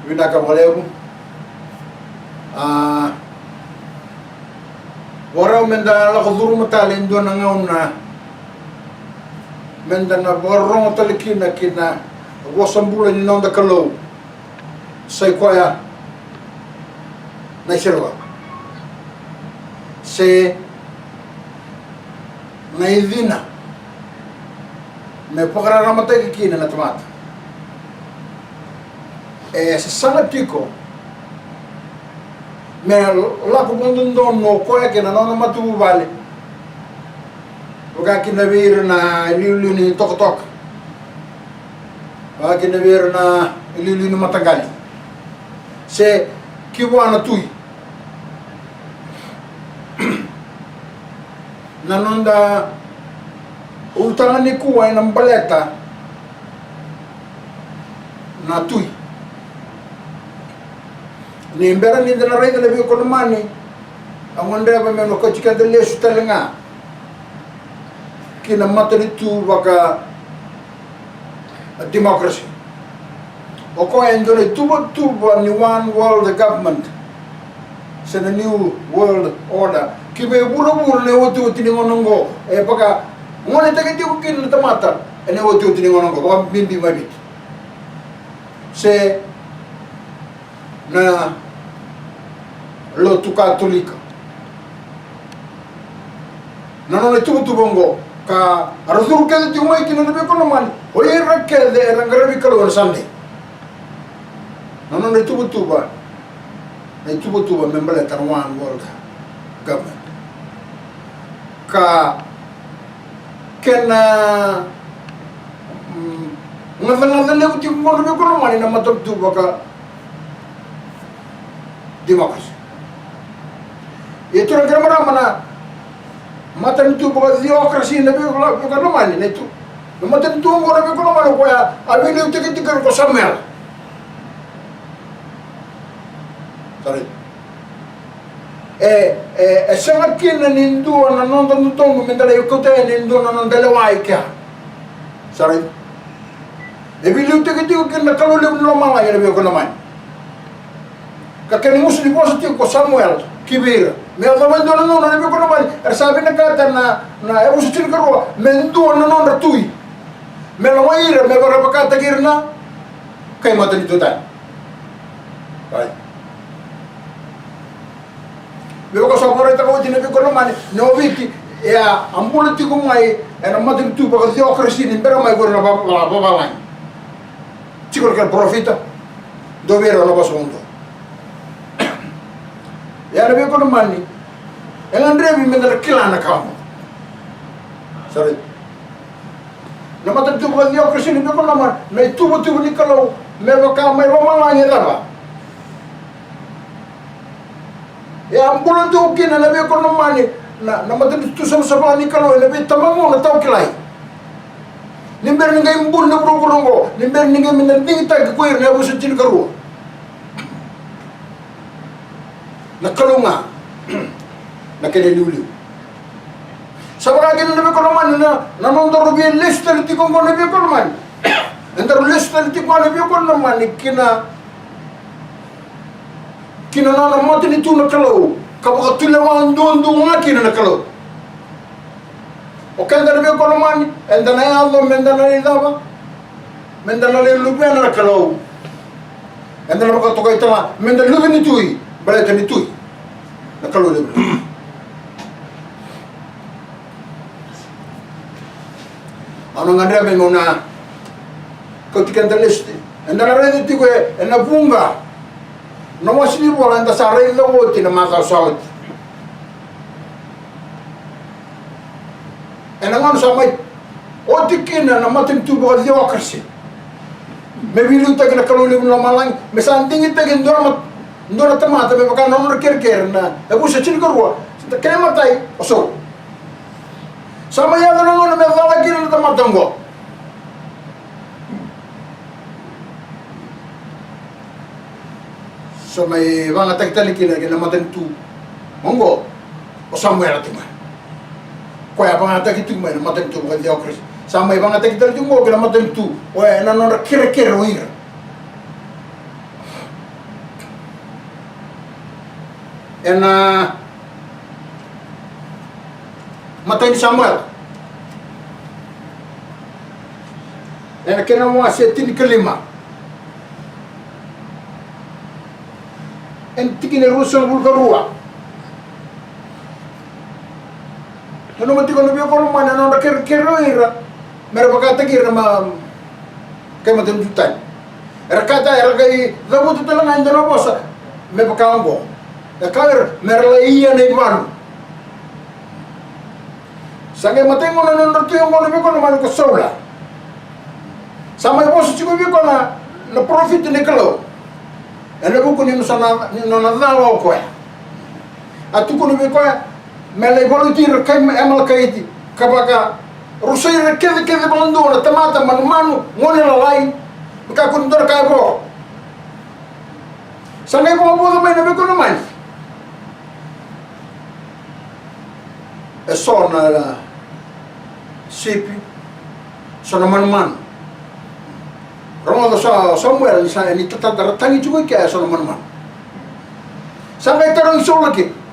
Winaka valeu. Warau menda la khuduru matali ndo na ngauna. Menda na borong talikina kina wasambula ni nonda kalau. Sai koya na sirwa. Se na idina. Me pagara matay kina na tomata. Sa sangat tiko me la ko bondon no koya ke na no matu vale oga kina vir na lilu ni tok tok oga kina vir na lilu ni matagali se kiwana tui nanonda utangani kuwa ina mbaleta na tui ni mbera ni dana rega na biyo kono mani amondre ba meno ko chika de lesu talenga kina matari tu baka democracy oko endole tubo ni one world government se na new world order kibe buru ne wotu tini ngonongo baka ngone take ti ko kin tamata ene wotu tini ngonongo baka bimbi mabit se na lotu katolika nanone tubongo ka arasuru kede ti umai kina nabe kono mani oye rakke de rangarabi kalo sande nanone tuba membele tan one world government ka kena ngafana ne uti ngono be kono mani na matok tuba ka democracy itu negara mana matan itu bukan demokrasi nabi kalau mana itu matan itu orang nabi kalau mana kaya abis itu kita ko samel sorry sangat kina nindu na nonton tong mentala yukote nindu na nondele waika sorry abis itu kita kina kalau lebih lama lagi nabi kalau mana kakek muslim positif ko Samuel kibir me adamando no nabi ko naman sabi na kata na eu sutil karo mendo na non ratui me lo waira me bara bakata girna kay mata dito ta right me ko sa pore ta ko nabi ko naman no viti ya ambulati ko mai era mata dito ba kookrasi ni pero mai gorna ba chikol ka profita dovero no basondo ya nabi ko naman ni elan revi mendala kilana kamu sorry namata tu ba dio krisi ni ko naman me tubo ni kalau me baka mai roma lanya daba ya ambulan tu kina nabi ko naman ni namata tu sama ni kalau nabi tamamu na tau kilai nimber ni ngai mbul na bro nimber ni ngai minanding ta ko ir na busu tin karu nakalunga nakeleliuliu sabaragin nabi ko naman na nanondoro bi list ti ko nabi ko naman endar list ti ko nabi ko naman kina na mati ni tu nakalo kapag tulewan dondo nga kina nakalo o kanda nabi ko naman endar na yalo menda na lidaba menda na lubi na nakalo endar na ko tokay tama menda lubi ni tui baleta ni tui nakalo lebu ano ngandre be mona ko tikanta liste enda na rede tiko na punga no wasili bola enda sare lo woti na maka saut ena ngon samai otikina na matin tu bo demokrasi me bilu ta na kalo lebu no malang me santing ita gendor ndora tamata be baka non ker na abu sa chin korwa kaya matay oso sama ya no me vala kiri na tamata ngo so may mga tagtali kina matan tu mongo o Samuel atima kaya pa nga tagitu may matan tu bukan dia Chris sama mga tagtali tu mo kina matan tu o na non ker o ira ena matay ni Samuel ena kena mo asetin kelima en tikine rusun bulgarua ano mati kono biyo kono mana no ira mera bakata kira ma kay matin jutan rakata era kay dabu tu lang andano bosa me bakawango kair merla iya nei baru sange matay mo na nandito yung kono biyo kono mana ko sola sama bosa chico biyo kono na profit ni kalo ene buku ni sana ni no nadalo ko atu kono biyo ko mele volunteer kay emal kayti kabaka rusay kede bando na tamata manu ngone la lay ka kun dor kay bo sanay bo may nabe ko naman sona la sipi sona man romo sa Samuel ni tatadara tangi juga kaya sona man sanay tarong solaki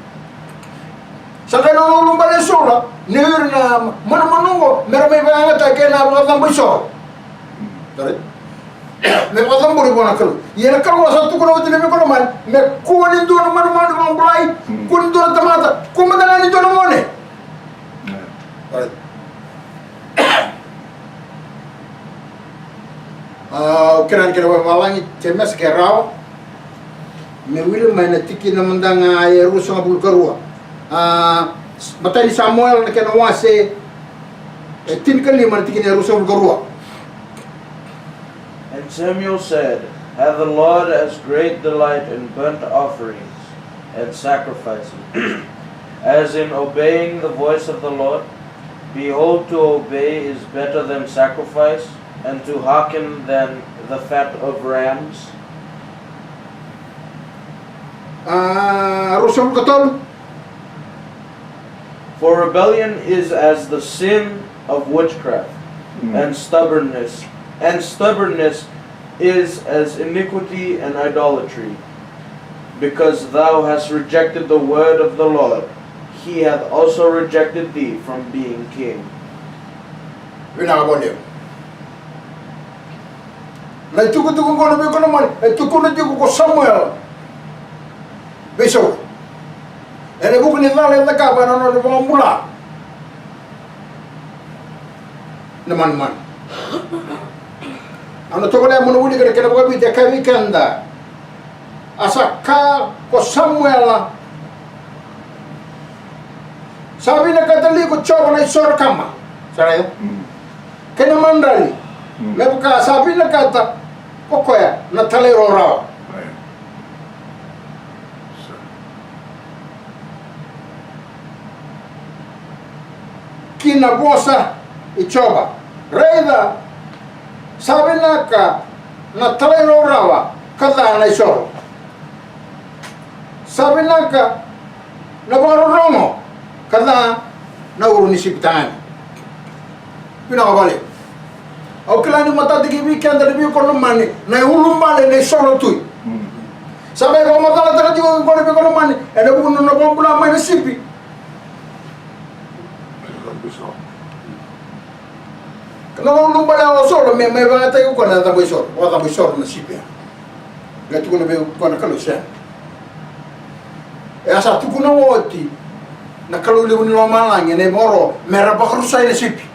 sakay na nulumba na sola nir na manungo meron may bangata kaya na mga tamboy Sorry? May mga tamboy po na kalo yan ang kalo sa tukuna ko tinami ko naman may kuwanin doon naman mga bulay kuwanin doon ang tamata kumadalanin doon naman Sorry? Kiran kira wawalangi temes keraw may wili may natiki naman da nga Yerusa nga bulgarua matay ni Samuel na kinawase tin kalima na tikin Yerusa bulgarua And Samuel said, "Have the Lord as great delight in burnt offerings and sacrifices, as in obeying the voice of the Lord? Behold, to obey is better than sacrifice, and to hearken than the fat of rams." Yerusa bulgatol For rebellion is as the sin of witchcraft, and stubbornness is as iniquity and idolatry. Because thou hast rejected the word of the Lord, he hath also rejected thee from being king. Pinakabolyo. Na ituko-tuko ko na ko naman, ituko na ko Samuel. Beso. Ene buku ni nale na kaba na no mga mula. Naman. Ano to kaya mo nuli ka buka bi ka weekenda. Asa ka ko Samuel. Sabi na katali ko choba na isor kama. Saray. Kaya mandali. Lebuka sabi na kata ko koya na talero raw. Kinabosa ichoba reida sabi na ka na talero rawa kada na isoro sabi na ka na barorongo kada na urunisiptan pinakabali au kila ni mata digi weekend na biyo kono mani na ulumbale na isoro tuy sabi ko matala tara digo kono mani ene buku na bombula mai na sipi Kalau lumba na solo may mga tayo ko na taboy sor, o taboy sor na sipya. Gato ko na ko na kalusya. Asa tu ko na woti na kaluli ko nila malang ne moro mera ba krusay na sipi.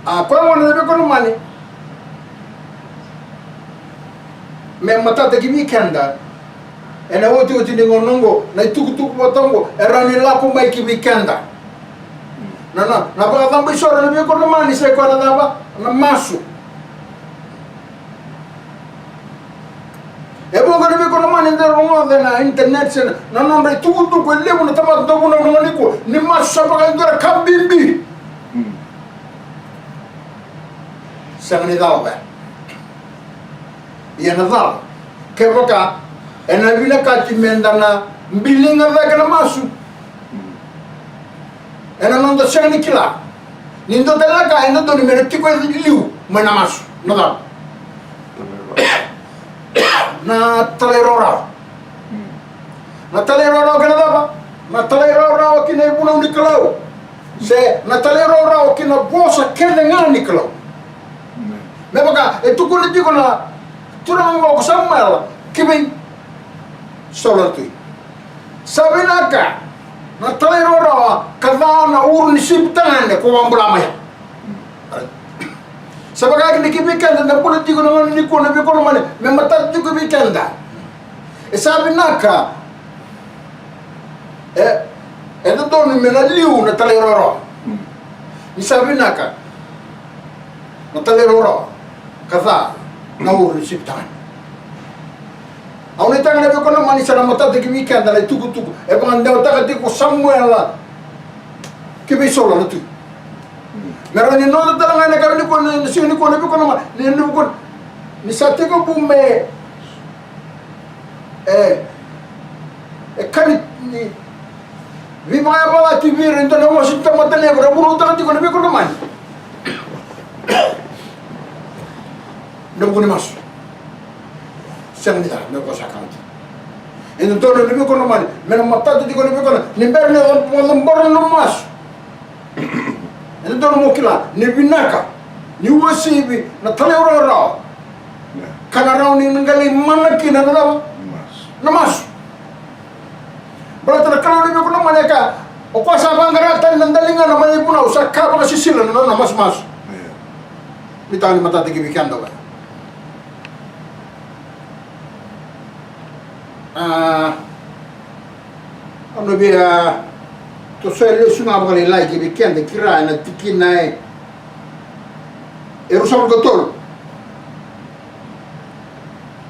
Pa mo na ko no mani. May mata ta gibi kanda. Ena woti ni ngonongo na tuku botongo era ni lapo mai ki weekenda. Na pagkatang bisora na biyo ko naman isa ko na ba na maso. Ebo ko na biyo ko naman hindi rongo na internet sen na nonre tuku ko lewo na tamat do na naman ko ni maso sa pagkatang kambimbi. Sa ni daw ba. Yan na daw. Kaya ka ena bila ka timenda na bilinga ba ka na maso. Ena nanda siya ni kila. Nindo talaga ena do ni mereti ko liu manamasu. Nada. na talerora. Na talerora kena apa? Na talerora kena ibuna unikalau. Se na talerora kena bosa kena ngani kalau. Mebaka itu kulit juga na turang mau kesamal kibing solatu. Sabi naka na talerora kada na urun sibtangan ko ambulama ya. Sebagai ni kibikanda na kulit juga na ni ko na bi ko na mematat juga bikanda. Sabi naka ito doon menaliw na talerora. Sabi naka na talerora kada na urun sibtangan. Awalnya tangan nabi ko naman isa na mata di weekend na tugu-tugu. Bang anda utak ko Samuel la kibisola na tu. Meron ni no talaga na kami ko ni sino ko nabi ko naman ni ko ni sa ko bume kan ni vi mga bala TV rin to na Washington matale ko buru utak ko nabi ko naman. Nabu ni mas. Siang nila, may ko sa account. Ito to na nabi ko naman, may mata di ko nabi ko na, nimber na walang mas. Ito to na mo kila, ni binaka, ni wasibi, na talewara. Kanaraw ni nanggaling manaki na nalawa. Namas. Berarti na kalau nabi ko naman ka, o kwa sa pangaratan ng dalingan na may punaw, sa kapa kasi sila na namas-mas. Bitaw ni mata di kibikan daw ba? Ano biya to selo sunga bakali lai ki bikende kira na tikinai erusam gotol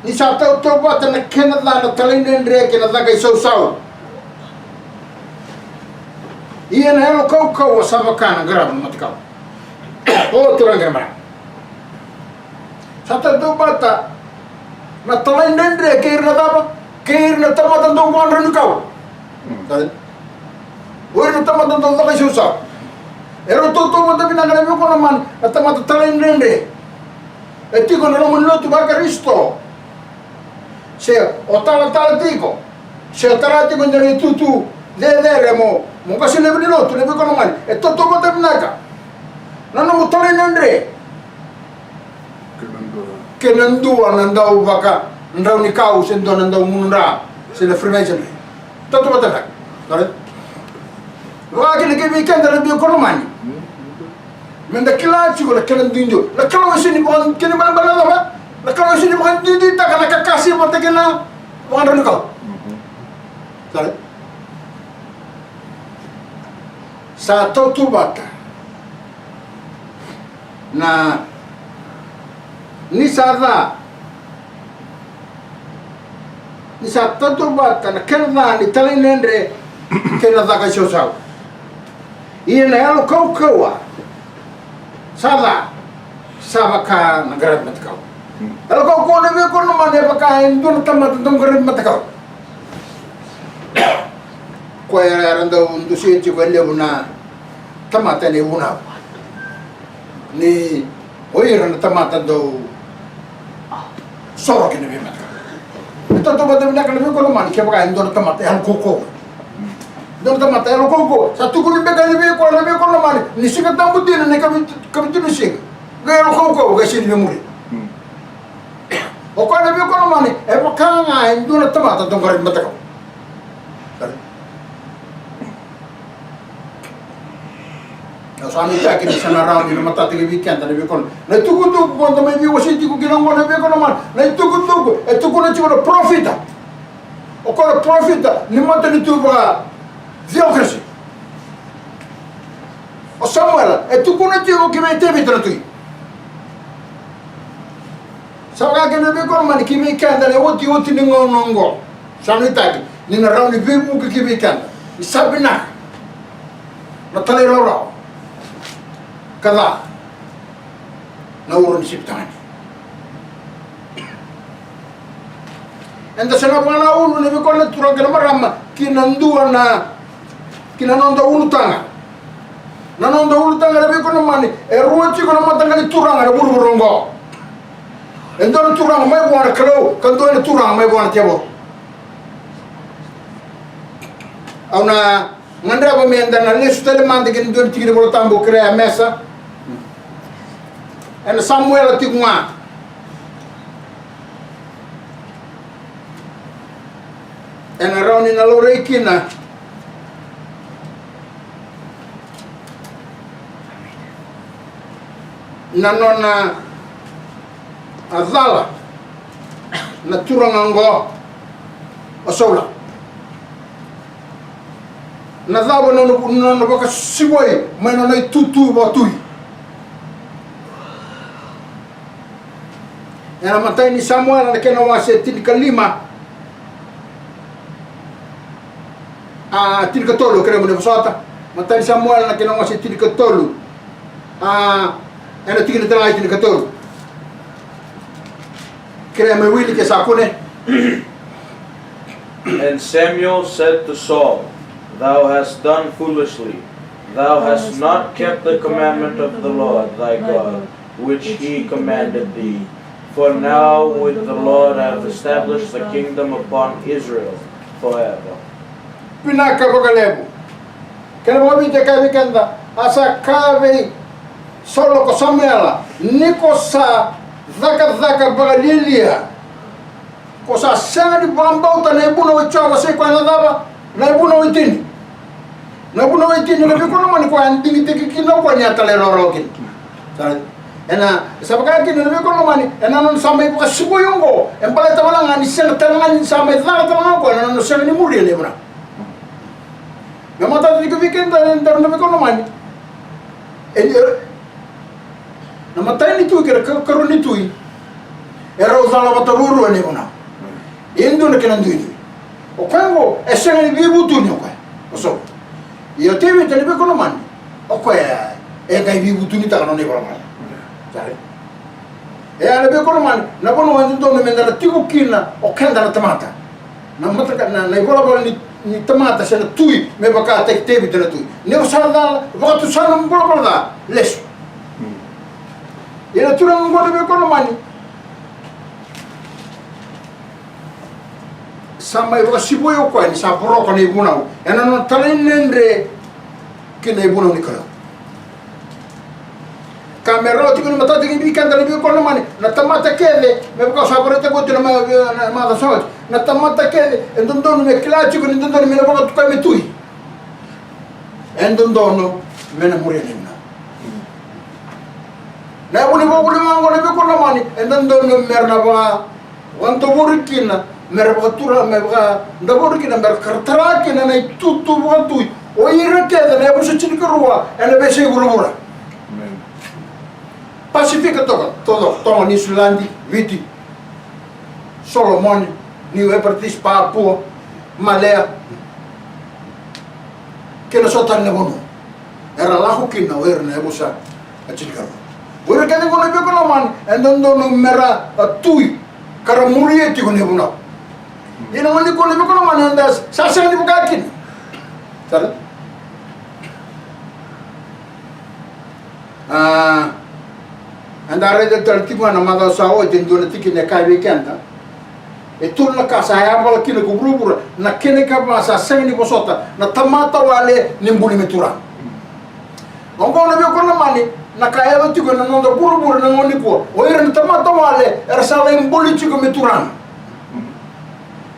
ni sabta to bata na kenat la na talinen re kenat la kai sau iya na elo kau sama kana grab matkau o turang grama sabta to bata na talinen re kirna daba kirna tamatan do gondra ni kau. Oi na tamatan do kai susa. Ero to mo tabi na ngalabi ko naman at tamatan talin rende. Eti ko na naman lotu ba Kristo. Se otala tiko. Se otala tiko ndani tutu le mo kasi lebi ni lotu lebi ko naman. Eto to mo tabi na ka. Nano mo talin rende. Kenandua nandau baka ndaw ni kau sendo nandaw munra sila freemason tato batala dare wa kile ke weekend la bi ko mani men da kila ci ko la kala dinjo la kala sini bon kene ban bala ba la kala sini bon di ta kala ka kasi mo te kena wa ndaw ni kau dare sa to tu bata na ni sada ni sa tanto bata na kena ni talinendre kena daga shosau iya na elo kau sada sabaka nagarab matkau elo kau na be ko no mane baka indun tamat tum garab matkau ko era rando undu sinci ko lebuna tamata ni una ni oira na tamata do soro kene be matkau ito to badam na kalami ko naman kaya baka indon tamatay ang kuko indon tamatay ang kuko sa tukulin ba kalami ko naman nisikat ng buti na kami tinusing gaya ang kuko gaya sinimuri o kalami ko naman baka nga indon tamatay itong karin matakaw so ano ito akin isa na round yung matatig weekend na bikon na itugutug ko na may biwasi ko ginagawa na bikon naman na itugutug ito ko na siguro profita o ko na profita ni mata nito ba theocracy o Samuel ito ko na siguro kimay tebit na ito sa mga ginagawa naman kimay kanda na uti ni ngonongo sa ano ito ni na round ni bimu kimay kanda isabi na nataliraw kada na urun siptangan enda sana pana ulu ne ko na turang kana marama kinandua na kinanonda ulutanga nanonda ulutanga ne ko na mani ruoti ko na matanga ni turanga na burburungo Endo turang mai buana kalau kan tu turang mai buana tiabo. Auna ngandra ba me andana le sutele mande gen don tigre bolo tambo crea mesa. En Samuel tiguma. En around in alore kina. Nanona azala na turangango osola na zabo no baka siboi mano na tutu batui era matai ni Samuel na kena wase kalima a tilikatolo kena mo sota matai Samuel na kena wase tilikatolo ana tigina tala tilikatolo And Samuel said to Saul, Thou hast done foolishly. Thou hast not kept the commandment of the Lord thy God, which he commanded thee. For now would the Lord have established the kingdom upon Israel forever. Pinaka bagalebu. Kena mo binte kavi kanda asa kavi solo ko Samuela niko sa Zaka bagalilia ko sa sani bambau ta na ibuna wichawa se kwa nadaba na ibuna witini na biko mani kwa ndingi tiki kino kwa nyata le rorokin ena sabaka kino na biko mani ena non samai buka sibo yungo empala tawala ngani sena tangan samai zaka tangan ko ena non sena ni muri le bra ngamata tiki vikenda ndar na biko mani na matai ni tui kira karu ni tui era usala bataruru ni una indo na kena ndui o kwango esenga ni bibu tu ni kwa oso iyo tebe tele be kono mani o kwa e ga bibu tu ni ta no ni bora mani sare e ala be kono mani na bono wa ndo no mendala tiku kina o kenda na tamata na mataka na ibola bola ni tamata sena tui me baka tek tebe tele tui ne usala ba tu sana mbola bola leso ina turang ngode be kono mani sama ibu siboyo ko ni sa poro ko ni bunau ena no talenendre kina ibunau ni kala kamera ti ko mata ti bi kan dali be kono mani na tamata kele me ko sa poro te ko ti ma da so na tamata kele endondo me klachi ko endondo me na ko ka me tui endondo no me na muri ni na buli mango ne be ko mani endan do no merna ba wanto burkina merba tura merba da burkina mer kartara kina na tutu wantu o ira ke da ne busu chini ruwa ene be se gurumura Pacifica todo ni Sulandi viti Solomon ni e partis Papua Malaya que no sotan ne bono era la hukina o era ne busa a chini Ora kene kono be kono man endondo no mera tui kara murie ti kono buna ina mani kono be kono man andas sasa ni bukakin sara andare de tertibu na maga sawo tin do tiki ne kai weekend e tulla casa ya bala kine ko brubura na kene ka ba sa seni bosota na tamata wale nimbuli metura ongo na be kono mani na kaya lo tigo na nondo buru na ngoni ko o ira na tamata wale era sala imboli tigo meturan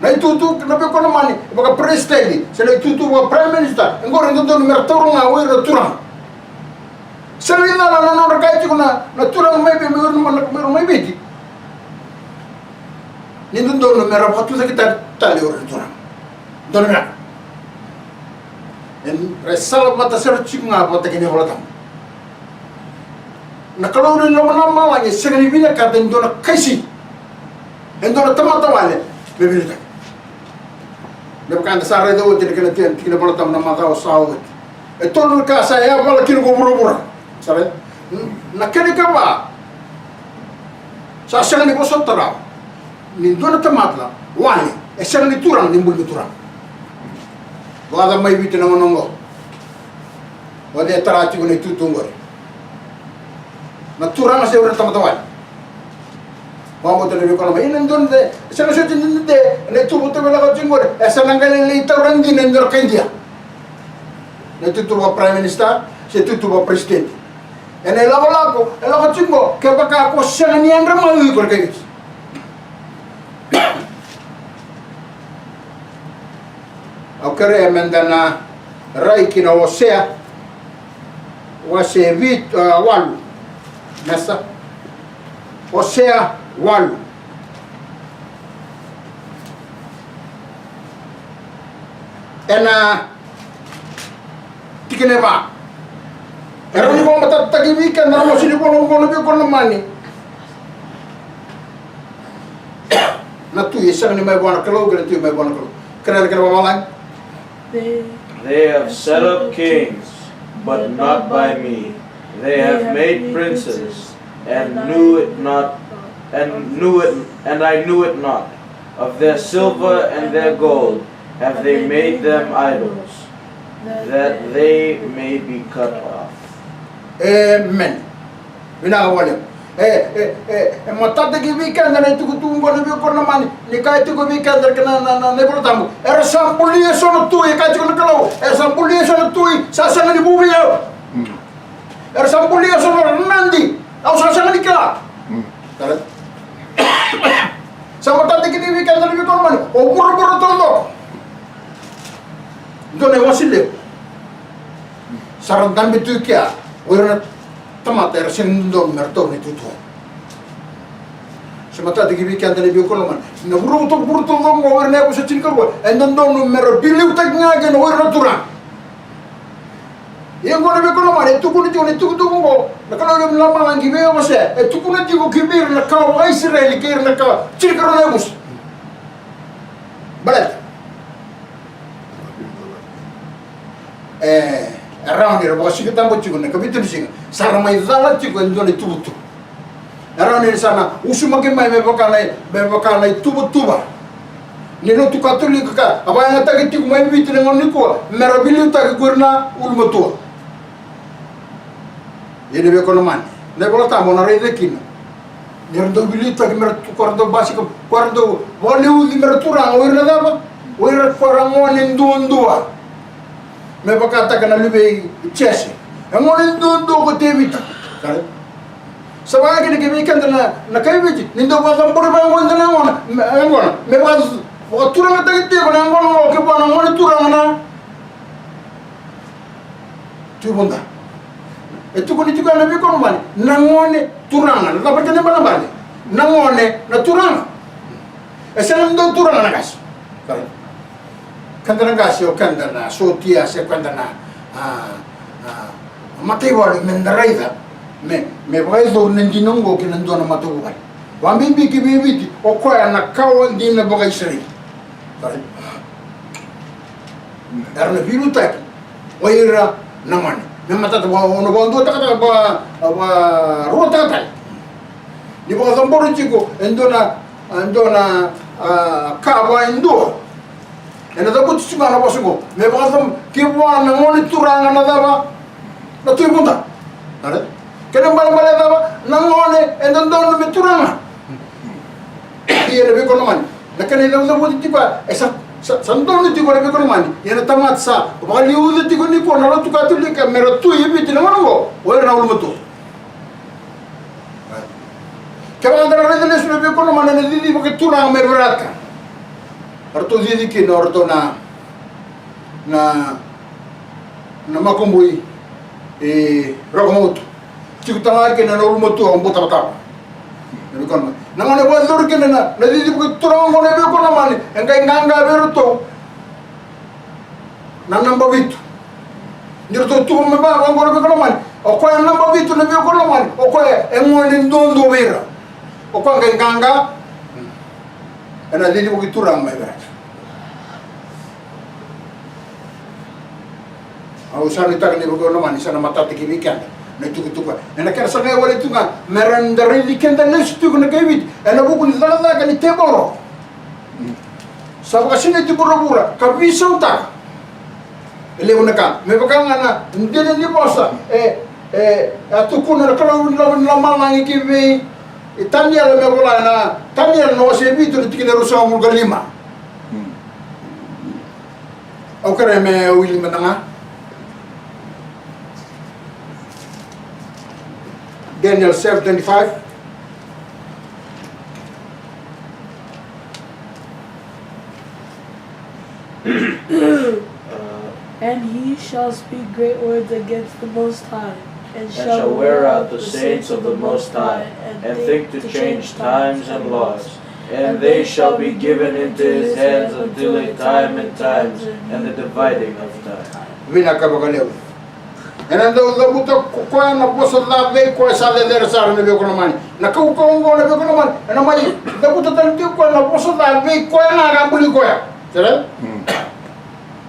na itutu na be kono mani baka presteli se le itutu wa prime minister ngoro ndo mertoro na o ira turan se le na no kaya tigo na turan mai be mero mai beti ni ndo no mera batu sa kita tali ora turan dona en resala mata ser chinga bata kene wala tam na kalau ni nama lagi segala bila kata endona kaisi endona tamata wale bebelita bukan dasar itu tidak kena bola tam nama tahu sahut itu lu kasa ya bola kini gubur sabe na kene kaba sa segala ni bosot tara ni endona tamatla wale segala ni turang ni bul turang wala mai bitu nama nongo wale taraci ko itu tunggor na turang sa ura tamata wale Vamos to le ko ma inen don de sa so tin de ne tu to bela ko jingore esa nangale le tawran din ndor kandia ne tu ba prime minister se tu ba president ene la ko jingo ke baka ko sangani andra ma wi ko kay Okere mendana raiki na Hosea wase vit walu nasa Hosea walu ena tikene ba era ni mo matatagi weekend na mo sini ko no mani na tu isang ni may buwan kalo gani tu may buwan kalo kana ba malang They have set up kings, but not by me. They have made princes, and knew it not, and I knew it not. Of their silver and their gold have they made them idols, that they may be cut off. Amen. Binawala. Matatagi weekend na ito kutungo na biyo ko naman ni kahit ito weekend na nebulotamo. Era sampulia so na tuwi kahit ito nakalaw. Era sampulia so na tuwi sasanga ni bubiyaw. Era sampulia so na nandi. Ako sasanga ni kila. Sa matatagi weekend na biyo ko naman. O buro-buro todo. Doon ay wasili. Sarang dami ito kaya. Wala na tamata era sendom merto ni tuto. Semata di weekend na biyo ko naman. Na buruto dong over na ako sa chinkar ko. And then doon numero biliw tag nga gan over na turang. Yang ko na biyo ko naman. Ito ko ko. Nakalagay mo lamang ang gibeyo ko siya. Ito ko na di ko gibir na kao Israel kaya na ka chinkar na ako. Balat. Around here, baka sige tambo chigo na kabitin siya. Sara may zalat chigo ando na tubutu. Around here sana usumagin may bakalay tubutuba. Nino tu katolik ka, abay nga tagi chigo may bitin ng oniko. Merabilio tagi gurna ulmatua. Yene be ko naman. Ne ko tamo na rede kin. Nerdo bilio tagi mertu kordo basico kordo voleu di mertura oira daba. Oira korango nindundua. Me bakata kana lube chese ngone do ko tevita kare sabaga kini kimi kan na kaybiti nindo ba kampore ba ngonda na ngona me ba turanga tagite ko na ngona ko ba ngone turanga na tubonda etu ko niti kana be ko mani na ngone turanga na ba tene bana bale na ngone na turanga esana ndo turanga na gas kare kandana gasio kandana sotia se kandana matay wala mendaraida me vai do nendinongo kinandona matubukan wambimbi kibibiti okoya na kawan din na bagay sari darna virutak oira naman namata ba ono ba ndo takata ba rota tay di ba zamboro chiko endona kawa ndo ena da butu sunga na bosungo me bazam kibwa na ngoni turanga na daba na tu punta are kena bala daba na ngone enda don me turanga iya be kono man na kena na butu tipa esa sandon ti ko be kono man ena tamat sa bali udu ti ko ni ko na tu ka tu le ka mero tu yibi ti na mango o na ulu mutu kaya andara redele su be kono man na didi ko turanga me beraka Arto didi ki na orto na makumbui rogomoto. Chiku tanga ki na ulmoto ang buta bata. Nabi kon. Nangone wazor ki na didi ko turang ko na be ko naman engkay nganga beruto. Namba bitu. Nirto tu me ba ko be ko naman. O ko namba bitu na be ko naman. O ko engone ndondo bera. O ko engkay nganga ana didi ko turang may berat. Au sani tak ni bugo naman isa na matati kibikan na tukutuka. Na kaya sa ngayon wala tunga merandari dikenda nestu na kayit. Na bugo ni dala ka ni teboro. Sa kasi ni teboro kabisa utak. Elew na ka. May baka nga na hindi ni bosa atukun na kalau laman lang ikibi Itanya le megola na tanya no se bitu tikine rusa mulga 5. Au kare me wili menanga. Daniel 7:25. And he shall speak great words against the Most High, and shall wear out the saints of the Most High, and think to change times and laws. And they shall be given into his hands until a time and times, and the dividing of time. Vina kabagaleu. Enando da buto ko na poso da ve ko sa de der sar ne be ko mani. Na ko ngo ne be ko mani. Na mai da buto tan ti ko na poso da ve ko na gambuli ko ya. Sere?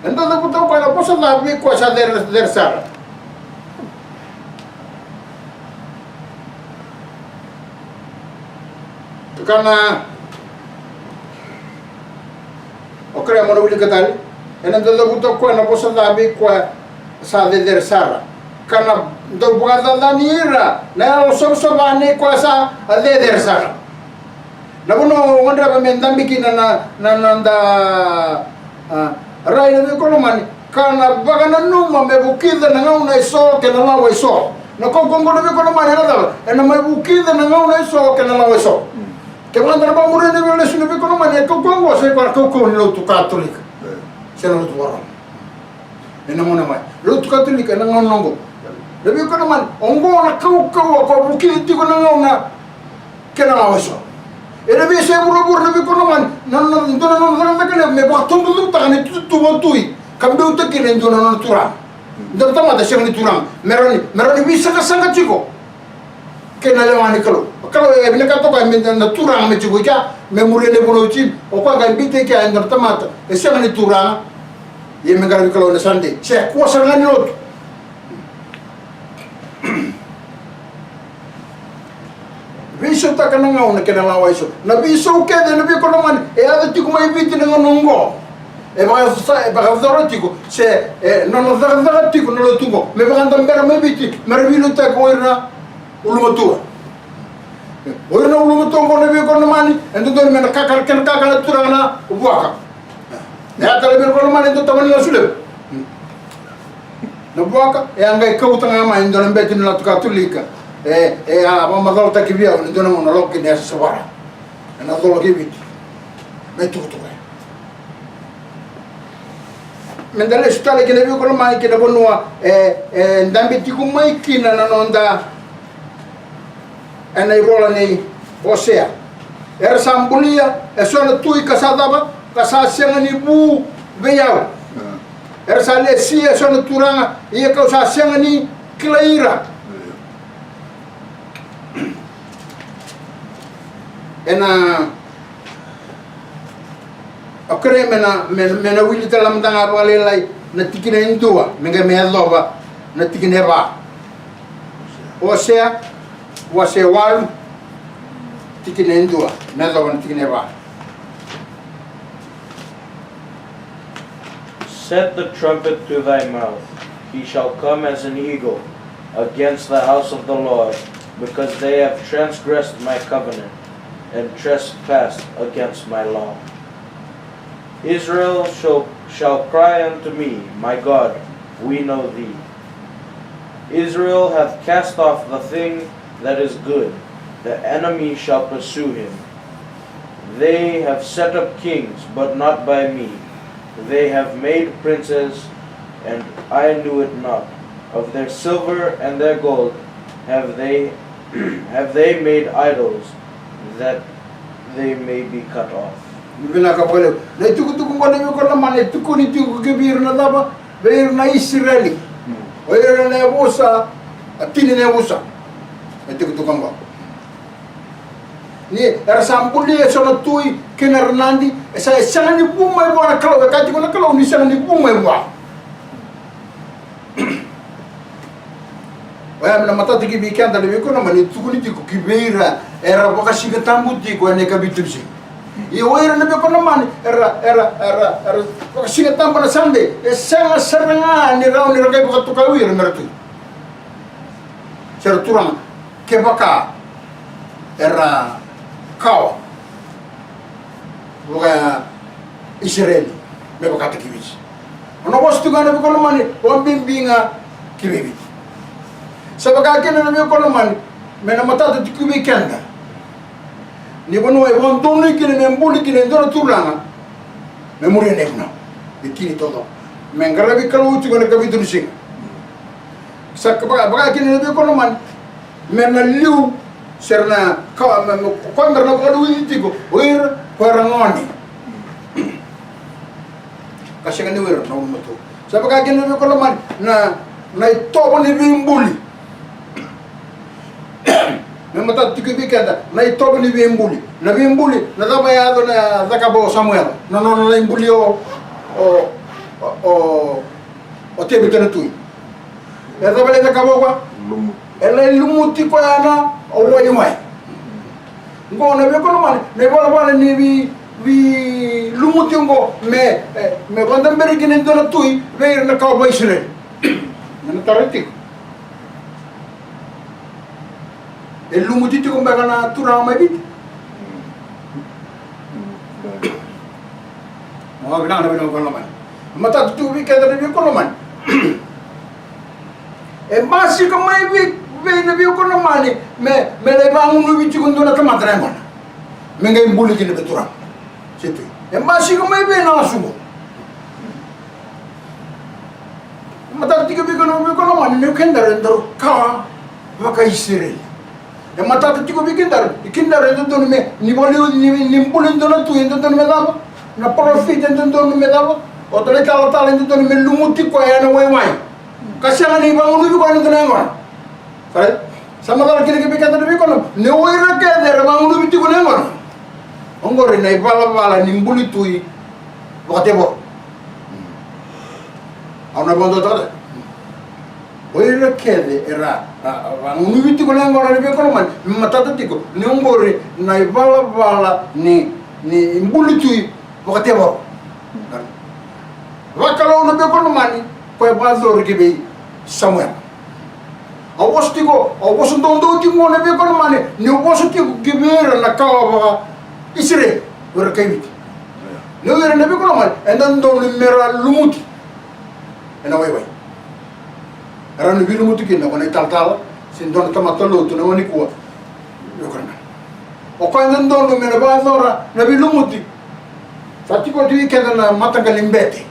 Endo da buto ko na poso da ve ko sa der sar. Tukana okre mo wili katal. Enando da buto ko na poso da ve ko sa de der sar. Kana do bugada danira na so bane ko sa de der sar. Na bono wandra ba mendambi kina na nanda rai na ko mani kana bagana numa me bukida na ngauna iso ke na lawa iso na ko gongo na ko mani na dala na me bukida na ngauna iso ke na lawa iso ke wandra ba mure ne le sunu ko mani ko gongo se ko no tu katolik se no tu wara ena mona mai lo tu katolik na ngongo lebi ko man ongo na ko bukida ti ko na ngauna ke na lawa iso ele be se buru lebi ko man nan ndona na kale me ba tondu tu ta ni tu tui kambe uta kile ndona na tura ndo tama da shengni tura meroni bi sanga chiko ke na lewani kalo e bine ka to ka me na tura me chiko ka me mure le buru chi o kwa ga bite ke ndo tama e shengni tura ye me ga kalo na sande che ko sanga ni lot Viso ta kana ngauna kena lawa iso. Na viso ke de nabi kono man e ada tiku mai biti na ngongo. E ba sa e ba zoro tiku se no zara tiku no tungo. Me ba ngam bera me biti marvilo ta ko ira ulumatua. Ora ulumatua ko nabi kono man endo do me na kakar ken kakala turana ubuaka. Ya ta nabi kono man endo tamani la sule. No buaka e angai kautanga ma endo na beti na tukatulika. A mama ta ki via ne dona mona lokki ne sawara na dolo ki vit me tu mendale stale ke ne vi ko mai ke ne bonua ndambe ti ku mai kina na nonda ana rola nei osea era sambulia e sona tui kasadaba kasasenga ni bu veyau era sale si e sona turanga ia ka senga ni klaira ena okre mena wili talam tanga wale lai na tikine indua menga me loba na tikine ba osea wase wal tikine indua na loba na tikine ba. Set the trumpet to thy mouth, he shall come as an eagle against the house of the Lord, because they have transgressed my covenant and trespassed against my law. Israel shall cry unto me, my God, we know thee. Israel hath cast off the thing that is good, the enemy shall pursue him. They have set up kings, but not by me. They have made princes, and I knew it not. Of their silver and their gold have they made idols, that they may be cut off. Bina ka pole na tuku ngone mi ko na mane tuku ni tuku ke bir na daba bir na Israeli o era na busa atini na busa tuku ngamba ni era sampuli e sono tui ke na Hernandi esa esa ni buma e bona kalo ka ti ko na kalo ni esa ni buma e bona Wah, na mata tiki bikin tadi biko na mani tukuni tiko kibera era boka shiga tambu tiko ane kabitubsi. Iyo era na biko na mani era boka shiga tambu na sande. Esanga seranga ni rau ni ragai boka tukawi era meratu. Sera turang kebaka era kawa buka Israeli me bakata kibis ono wastu gana bi kono mani on bimbinga kibibi sabaka kene na bi kono mani me na matata tikubi kenda ni bono e bon tonni kene me mbuli kene ndoro turanga me muri nekna bikini todo me ngara bi kalu uti gona kabi dunsi baka kene na bi kono mani me na liu serna kawa me kondra na ko du tiko oir parangoni kasi nga ni wira na umuto sa baka kene na bi kono mani na itobo ni bimbuli me mata tikubi kenda na itobo ni bimbuli na daba ya do na zakabo Samuel na imbuli o tebe tena tui ya daba le zakabo kwa ele lumuti kwa yana o wai wai ngo na be kono mane ne bala ni bi lumuti ngo me gonda mbere kine do na tui ve na ka ba Israel na tarati el lumuti ko mbega na tura mai bit mo bina na bina kono man mata tu bi kada bi kono man e masi ko mai bi na bi kono man me le ba ngunu bi ko ndo na ka matra ngon me ngay mbuli kine be tura setu e masi ko mai be na sugo mata tu bi kono man ne kenda rendo ka waka Israel e matata tiko bi kindar ndo me ni boli ni mbuli ndo na tu ndo me daba na profit ndo me daba o tole kala tala ndo me lumuti ko ya na wai kasana ni ba ngulu ko ndo na ngora fare sama kala kile bi kata bi kono ne wai ra ke de ba ngulu bi tiko na ngora ongore na bala ni mbuli tui wakate bo ana bondo tole oira kede era ngunu biti ko ngora be ko man matata tiko ni ngore na bala ni mbulutui wakati bo wakalo no be ko mani ko bazor ke be Samuel awostiko awosondondo ti ngone be ko mani ni awostiko ke be na kawa Israel ora kaybiti no era ne be ko mani endan do mera lumuti ena way ranu bilu mutu kinna wona taltala sin don tamatolo to woni ko yokorna o ko ndan don me ba zora na bilu muti fatti ko di kenda na matanga limbete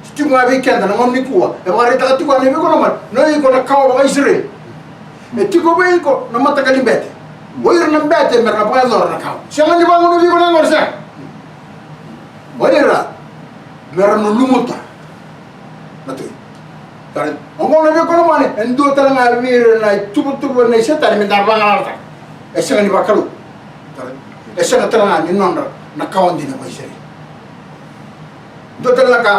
stima bi kenda na woni ko e mari ta ko ne be ko man no ko na kaw ba Israel e tiko be ko na matanga limbete woyir na mbete mer na ba zora na kaw sema ni ba ngono bi ko na ngor sa woyira mer no lumuta na tu ngone be kono mane endo tala nga wir na tubu na setan mi dar bangalata esanga ni bakalu esanga tala ni nonda na kawandi na mai seri do tala ka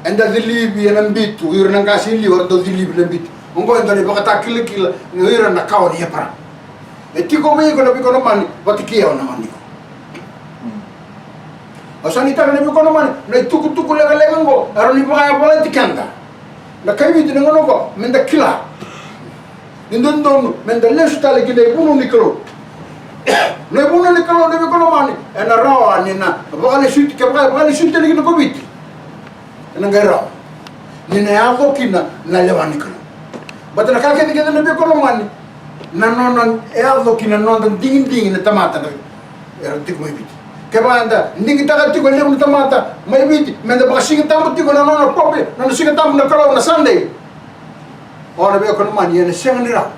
enda dilibi na mbitu wir na ngasi li war do dilibi na mbitu ngone ndo ni bakata kil wir na kawani yapra e tiko me ko be kono mane batikia na mani asani tala ne be kono mane na tuku le ngo aroni ba tikanda na kaimi di ngono ko menda kila ndon menda lesu tale kile bunu niklo ne bunu niklo ne ko mani ena rawa ni na ba le shit ke ba le shit le ko biti ena ngara ni ne ako kina na le wani ko batana ka ke ne be ko mani na non e ako kina non ding na tamata era tik mai biti ke ba anda ndingi taga tiko le tamata mai biti menda ba singa tamu tiko na non pope na singa tamu na kala na Sunday ora be ko mani ene sengira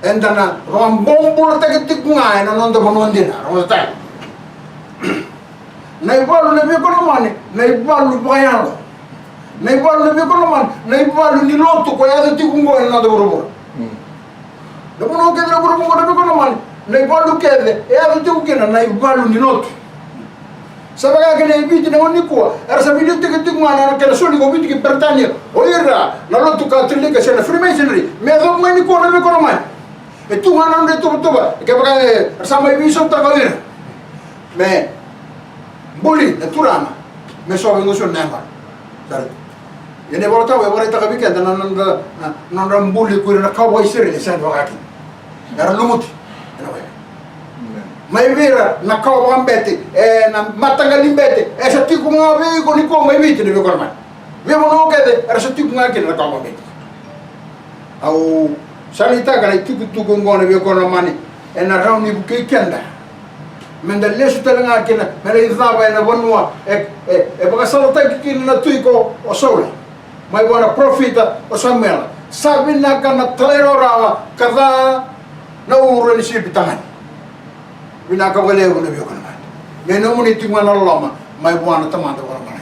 endana rombombo ta ke tik ngai na non do bonondina ro ta nei balu ne be ko mani nei balu bayalo nei balu ne be ko mani nei balu ni lotu ko ya tik ngo na do boro do bono ke do boro ngo be ko mani nei balu kede e ado tu kena nei balu ni lotu sabaga ke nei biti na woni ko era sabili te ke tik ngana na ke soli go biti ke pertania oira na lotu ka tille ke sena freemasonry me do mani ko na be ko mani e tu ngana nde tu ke ba sama viso ta ko ira me boli na turama me so vengo so namba dar yene volta we vorrei ta capire che non rambulli qui na cowboy serie le sai vagati Era lumuti. Mai vera na kau ambete na matanga limbete sa tiku nga ve ko ni ko mai vite de ko man. Ve mo no kede era sa tiku nga ke na kau ambete. Au salita kana tiku tuku ngone ve ko mani na rauni bu ke kenda. Menda lesu telanga kena mera izava na bonua baka salata ki na tuiko o sola. Mai bona profita o Samuel. Sabi na kana traero rawa kada na uro ni sipitangan. Binaka wale ko na biyo ka naman. Ngayon mo ni tingnan na lama, may buwan na tamanda ko naman.